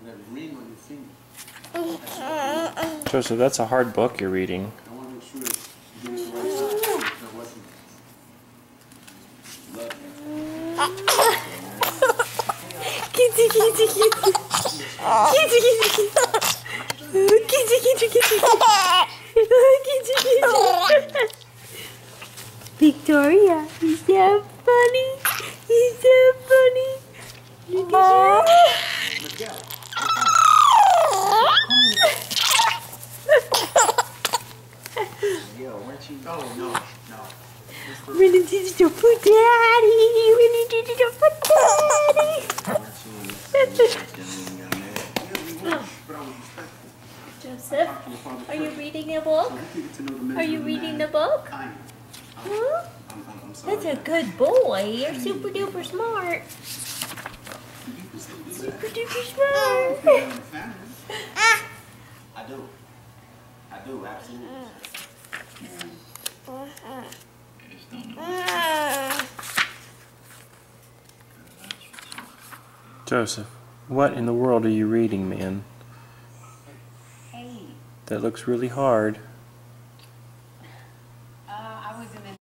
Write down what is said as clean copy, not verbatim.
That ring on your finger. Joseph, that's a hard book you're reading. I want to make sure it's doing the right time. That wasn't. Love Kitty, kitty, kitty. Kitty, kitty, kitty. Kitty, kitty, kitty. Kitty, kitty. Victoria, he's so funny. He's so funny. Look at Miguel. Miguel, weren't you? Oh, no, no. you. We're gonna teach you for daddy. We're gonna teach you for daddy. Joseph, are you reading a book? Are you reading the book? Huh? That's a good boy. You're super duper smart. Super duper smart. I do. I do, absolutely. Joseph, what in the world are you reading, man? Hey. That looks really hard.